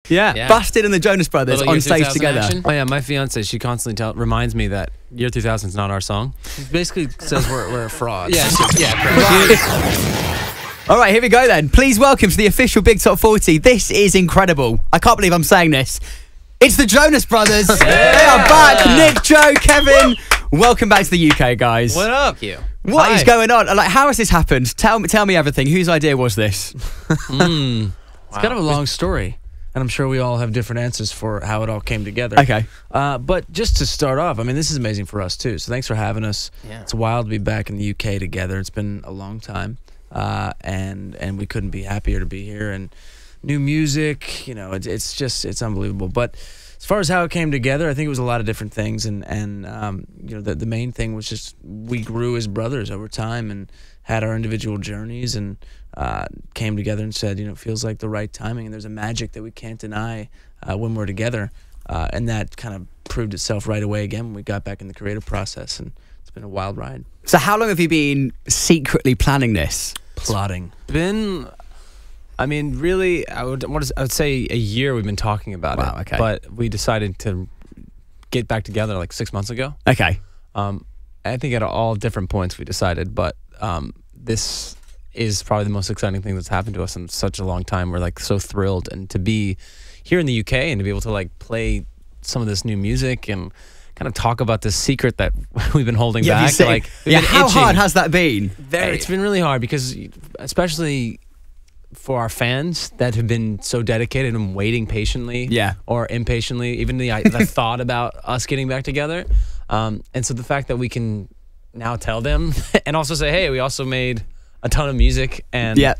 Yeah. Busted and the Jonas Brothers on stage together. Action? Oh yeah, my fiance, she constantly reminds me that Year 2000 is not our song. It basically says we're frauds. Yeah, All right, here we go then. Please welcome to the official Big Top 40. This is incredible. I can't believe I'm saying this. It's the Jonas Brothers. They are back. Nick, Joe, Kevin. Welcome back to the UK, guys. What up? Thank you. What is going on? Like, how has this happened? Tell me everything. Whose idea was this? It's kind of a long story, and I'm sure we all have different answers for how it all came together. Okay. But just to start off, I mean, this is amazing for us too. So thanks for having us. Yeah. It's wild to be back in the UK together. It's been a long time, and we couldn't be happier to be here. And new music, you know, it's unbelievable. But as far as how it came together, I think it was a lot of different things, and you know, the main thing was just we grew as brothers over time and had our individual journeys, and came together and said, you know, it feels like the right timing, and there's a magic that we can't deny when we're together, and that kind of proved itself right away again when we got back in the creative process, and it's been a wild ride. So how long have you been secretly planning this? Plotting. I mean, really, I would say a year we've been talking about it. Wow, okay. But we decided to get back together like 6 months ago. Okay. I think at all different points we decided, but this is probably the most exciting thing that's happened to us in such a long time. We're like so thrilled, and to be here in the UK and to be able to like play some of this new music and kind of talk about this secret that we've been holding back. Like, how hard has that been? It's been really hard because, especially for our fans that have been so dedicated and waiting patiently, or impatiently, even the thought about us getting back together, and so the fact that we can now tell them and also say, hey, we also made a ton of music, and we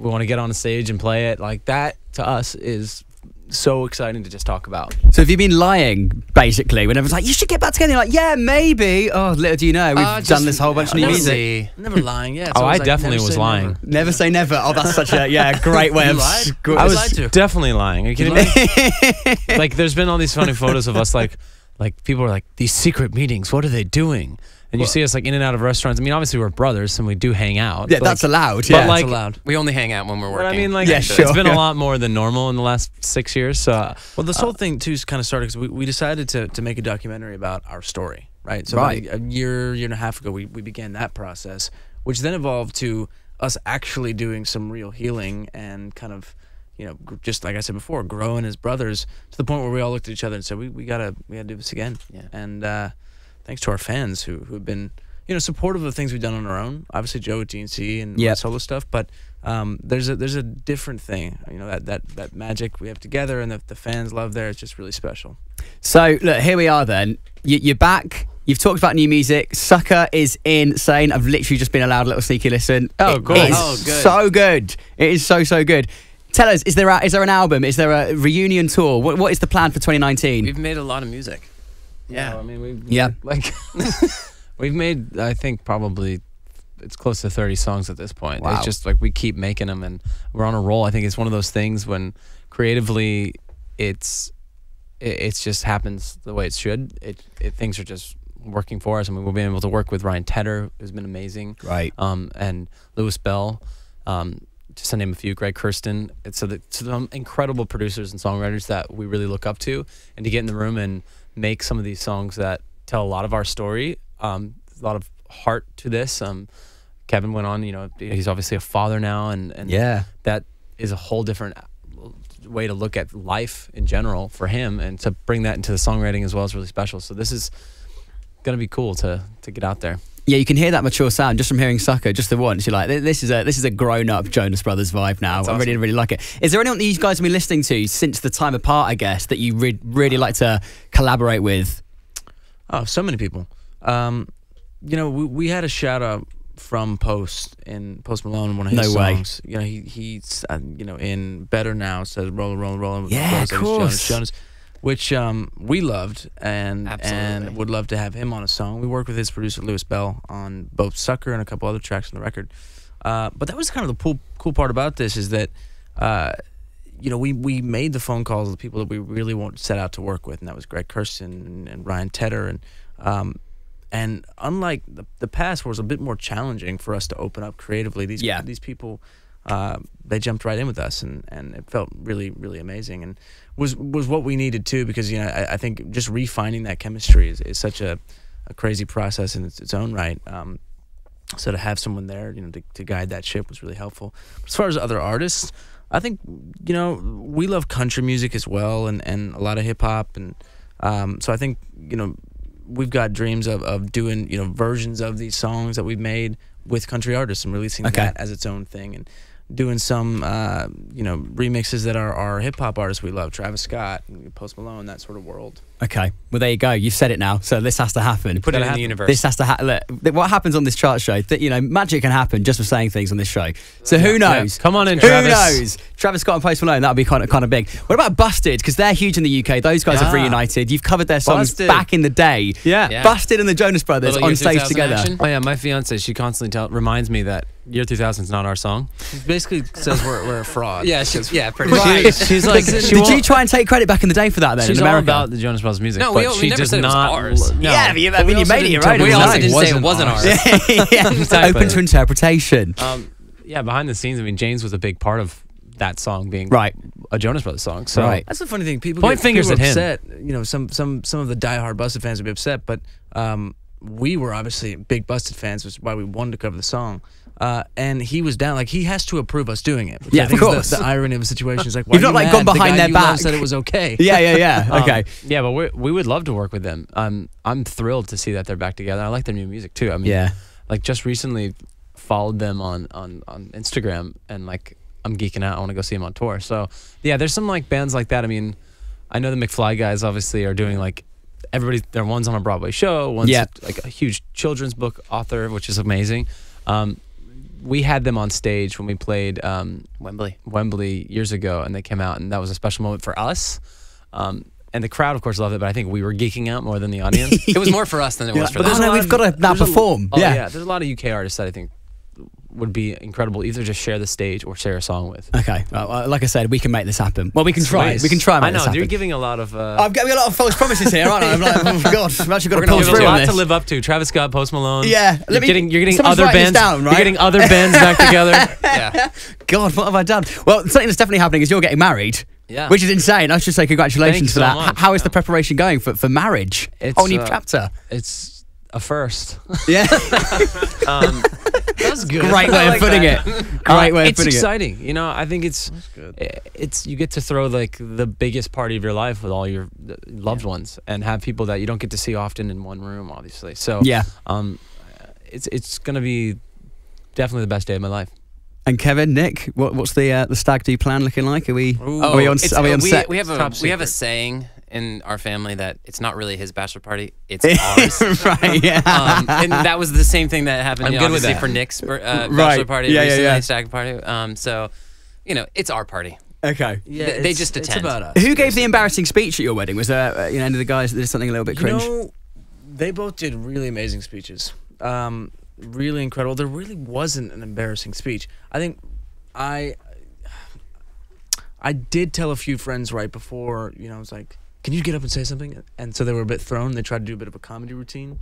want to get on a stage and play it, like that to us is so exciting to just talk about. So have you been lying, basically, when everyone's like, you should get back together? You're like, yeah, maybe. Oh, little do you know, we've done this whole bunch of new music. Never lying, yeah. Oh, I definitely was lying. Never say never. Oh, that's such a, great way of... I was definitely lying. Are you kidding me? Like, there's been all these funny photos of us, like people are like, these secret meetings, what are they doing? And you see us like in and out of restaurants. I mean, obviously we're brothers and we do hang out. Yeah, that's allowed. But like, that's allowed. We only hang out when we're working. But I mean, like, sure. It's been a lot more than normal in the last 6 years. So, well, this whole thing too kind of started because we decided to make a documentary about our story, right? So about a year and a half ago, we began that process, which then evolved to us actually doing some real healing and kind of, you know, just like I said before, growing as brothers to the point where we all looked at each other and said, we gotta do this again. Yeah. And thanks to our fans who have been, you know, supportive of things we've done on our own. Obviously, Joe with DNC and my solo stuff, but there's a different thing, you know, that magic we have together, and the fans love there. It's just really special. So look, here we are then. You're back. You've talked about new music. Sucker is insane. I've literally just been allowed a little sneaky listen. Oh, good. It is so good. It is so good. Tell us, is there an album? Is there a reunion tour? What is the plan for 2019? We've made a lot of music. Yeah, I mean, we've made, I think, probably it's close to 30 songs at this point. Wow. It's just like we keep making them and we're on a roll. I think it's one of those things when creatively it just happens the way it should. Things are just working for us. I mean, we've been able to work with Ryan Tedder, who's been amazing. Right. And Lewis Bell, just to name a few, Greg Kirsten. It's some incredible producers and songwriters that we really look up to, and to get in the room and make some of these songs that tell a lot of our story, a lot of heart to this. Kevin went on, you know, he's obviously a father now, and that is a whole different way to look at life in general for him, and to bring that into the songwriting as well is really special. So this is gonna be cool to get out there. Yeah, you can hear that mature sound just from hearing Sucker just the once. You're like, this is a grown-up Jonas Brothers vibe now. That's I awesome. really like it. Is there anyone that you guys have been listening to since the time apart, I guess, that you really like to collaborate with? Oh, so many people. You know, we had a shout out from Post Malone, one of his songs. You know, he's you know, in Better Now says rolling with of course. Jonas, which we loved and would love to have him on a song. We worked with his producer Lewis Bell on both Sucker and a couple other tracks on the record. But that was kind of the cool part about this, is that you know, we made the phone calls to the people that we really set out to work with, and that was Greg Kirsten and Ryan Tedder, and unlike the past, where it was a bit more challenging for us to open up creatively, these people they jumped right in with us, and it felt really, really amazing, and was what we needed too, because I think just refining that chemistry is such a crazy process in its own right. So to have someone there, to guide that ship was really helpful. As far as other artists, I think we love country music as well, and a lot of hip hop, and so I think we've got dreams of doing versions of these songs that we've made with country artists and releasing that as its own thing, and doing some remixes that are hip hop artists we love, Travis Scott, Post Malone, that sort of world. Okay, well there you go. You've said it now, so this has to happen. Put it in the universe. This has to happen. What happens on this chart show? That magic can happen just for saying things on this show. So who knows? Yeah. Come on in, who Travis. knows? Travis Scott and Post Malone. That would be kind of big. What about Busted? Because they're huge in the UK. Those guys have reunited. You've covered their songs back in the day. Yeah. Busted and the Jonas Brothers on stage together. Action. Oh yeah, my fiance, she constantly reminds me that Year 2000 is not our song. She basically says we're a fraud. Yeah, pretty Right. much. She's like, did you try and take credit back in the day for that then? She's in all America? about the Jonas Brothers music. No, but we she never does said it was not. ours. No. Yeah, I mean, you made it, right? We It was also nice. didn't say it wasn't ours. Yeah, Exactly. open to interpretation. Yeah, behind the scenes, I mean, James was a big part of that song being a Jonas Brothers song. So That's the funny thing. People Point fingers people at him. upset. Some of the diehard Busted fans would be upset, but we were obviously big Busted fans, which is why we wanted to cover the song. And he was down. Like, he has to approve us doing it. Yeah, I think of course. The irony of the situation is like, why You've not are you like gone mad? behind the guy their you back. love said it was okay. Yeah. Okay. yeah, but we would love to work with them. I'm thrilled to see that they're back together. I like their new music too. I mean, like just recently followed them on Instagram, and like I'm geeking out. I want to go see them on tour. So yeah, there's some like bands like that. I mean, I know the McFly guys obviously are doing like one's on a Broadway show, one's like a huge children's book author, which is amazing. We had them on stage when we played Wembley years ago, and they came out, and that was a special moment for us. And the crowd, of course, loved it, but I think we were geeking out more than the audience. It was more for us than it was for them. We've got to now perform. Yeah, there's a lot of UK artists that I think would be incredible, either just share the stage or share a song with. Okay, like I said, we can make this happen. Well, we can try. We can try and make this happen. You're giving a lot of... I'm getting a lot of false promises here, aren't I? I'm like, oh God, I've actually got to pull There's a through on lot this. to live up to. Travis Scott, Post Malone. Yeah. You're getting someone's other writing this bands down, right? You're getting other bands back together. Yeah. God, what have I done? Well, something that's definitely happening is you're getting married. Yeah. Which is insane. I should say congratulations Thanks for so that. much. How is the preparation going for marriage? It's, Whole new chapter. It's a first. Yeah. That's good. Great way of putting it. Great way of It's putting it. exciting. You know, I think it's you get to throw like the biggest party of your life with all your loved ones and have people that you don't get to see often in one room, obviously. So Yeah. It's gonna be definitely the best day of my life. And Kevin, Nick, what's the stag do plan looking like? Are we on set? We have a saying in our family that it's not really his bachelor party, it's ours. Right, yeah. And that was the same thing that happened I'm good with obviously that. for Nick's bachelor party recently, stag party. So, it's our party. Okay. Yeah, They just attend. It's about us. Who gave the embarrassing speech at your wedding? Was there any of the guys that did something a little bit cringe? They both did really amazing speeches. Really incredible. There really wasn't an embarrassing speech. I think I did tell a few friends right before, I was like, can you get up and say something? And so they were a bit thrown. They tried to do a bit of a comedy routine,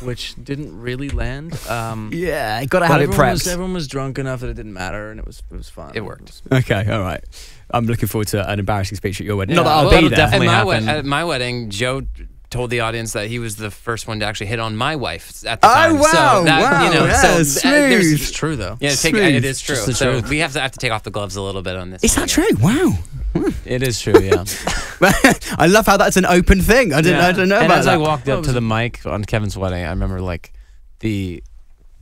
which didn't really land. Yeah, you got to have it prepped. Everyone was drunk enough that it didn't matter, and it was fun. It worked. Okay, all right. I'm looking forward to an embarrassing speech at your wedding. Not that Yeah, I'll well, be it'll there. definitely happen. At my wedding, Joe told the audience that he was the first one to actually hit on my wife at the time. Oh, wow. So that, Wow. Yeah, smooth. It's true, though. Yeah, Smooth. it is true. Just the So truth. we have to take off the gloves a little bit on this. Is that true? Wow. It is true, yeah. I love how that's an open thing. I didn't know and about as that. I walked up to the mic on Kevin's wedding, I remember like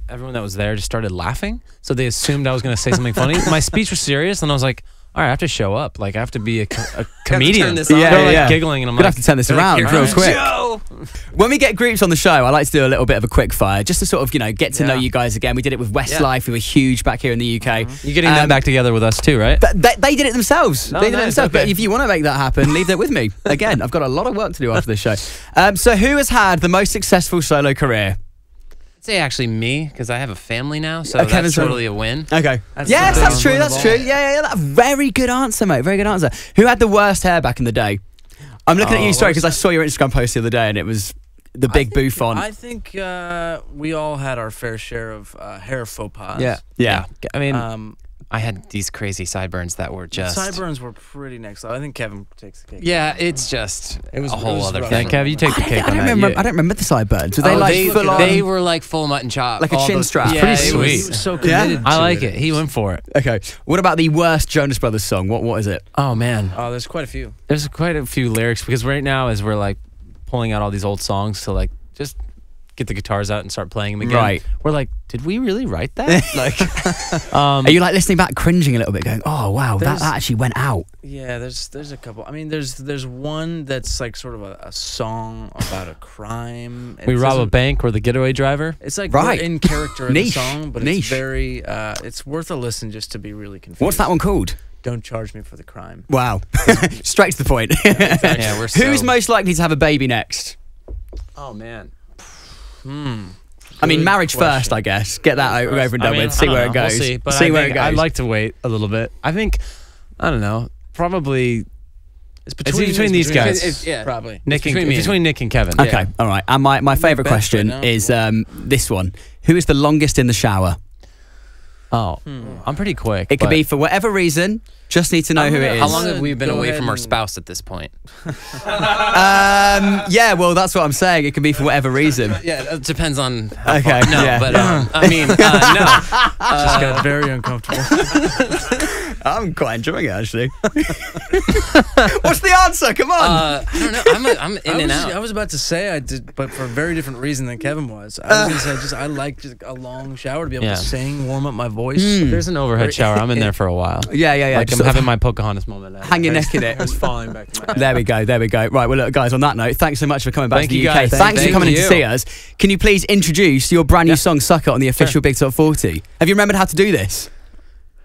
everyone that was there just started laughing. So they assumed I was going to say something funny. My speech was serious, and I was like, all right, I have to show up. Like, I have to be a comedian. turn this on. They're like giggling, and I'm Gonna like, have to turn this around here real comes quick. Joe. When we get groups on the show, I like to do a little bit of a quick fire, just to sort of, get to know you guys again. We did it with Westlife, who were huge back here in the UK. you're getting them back together with us too, right? They did it themselves. Oh, They did it nice, themselves. okay. But if you want to make that happen, leave that with me. Again, I've got a lot of work to do after this show. So who has had the most successful solo career? I'd say actually me, because I have a family now, so Okay, that's so- totally a win. Okay. That's Yes, the that's best true. one That's of true. all. Yeah. That's a very good answer, mate. Very good answer. Who had the worst hair back in the day? I'm looking at you, sorry, because I saw your Instagram post the other day, and it was the big bouffant. I think we all had our fair share of hair faux pas. Yeah. I mean, I had these crazy sideburns that were just. Sideburns were pretty next level. I think Kevin takes the cake. Yeah, it's just a whole other rough. thing. Yeah, Kev, you take the cake on that. I don't remember the sideburns. Were they like full on? They were like full mutton chop. Like a chin strap. Yeah, Pretty it sweet. He was so committed. I to like it. He went for it. Okay. What about the worst Jonas Brothers song? What is it? Oh man, Oh, there's quite a few. there's quite a few lyrics because right now as we're like pulling out all these old songs to like just get the guitars out and start playing them again. Right. We're like, did we really write that? Like, Are you like listening back, cringing a little bit, going, "Oh wow, that There's- actually went out." Yeah, there's a couple. I mean, there's one that's like sort of a song about a crime. we It rob a doesn't- bank. We're the getaway driver. It's like Right. we're in character in the Niche. song, but Niche. it's very. It's worth a listen just to be really confused. What's that one called? Don't charge me for the crime. Wow. Straight to the point. Yeah, we're Who's so- most likely to have a baby next? Oh man. I mean, Good marriage question. first, I guess. Get that over and done with. See I don't where it know. goes. We'll see, but see I where think it goes. I'd like to wait a little bit. I think, I don't know, probably It's between these guys. us, yeah. probably. Nick and, between me and- between Nick and Kevin. Okay, all right. And my favourite best question right now. is this one. Who is the longest in the shower? Oh, I'm pretty quick. It could but- be for whatever reason. Just need to know who it is. How long have we been Go away ahead from our and- spouse at this point? Yeah, well, that's what I'm saying. It can be for whatever reason. Yeah, it depends on. How Okay, far. No, yeah. but I mean, no. Just got very uncomfortable. I'm quite enjoying it, actually. What's the answer? Come on. I don't know. I'm in and I out. was about to say I did, but for a very different reason than Kevin was. I was going to say I like just a long shower to be able Yeah. to sing, warm up my voice. There's an overhead shower. I'm in there for a while. yeah. Like I'm just having my Pocahontas moment. hang your neck in it. It's falling back to my head. There we go. Right, well, look, guys, on that note, thanks so much for coming back Thank to the you, UK. guys. Thanks for Thank coming in to you. see us. Can you please introduce your brand new song, Suck It, on the official Big Top 40? Have you remembered how to do this?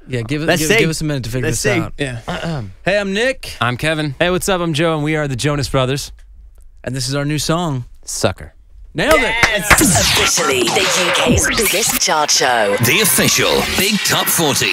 Yeah, give Let's see. us a minute to figure Let's this see. out. Yeah. Hey, I'm Nick, I'm Kevin. Hey, what's up? I'm Joe, and we are the Jonas Brothers. and this is our new song. Sucker. Nailed it. Officially the UK's biggest chart show. The official Big Top 40.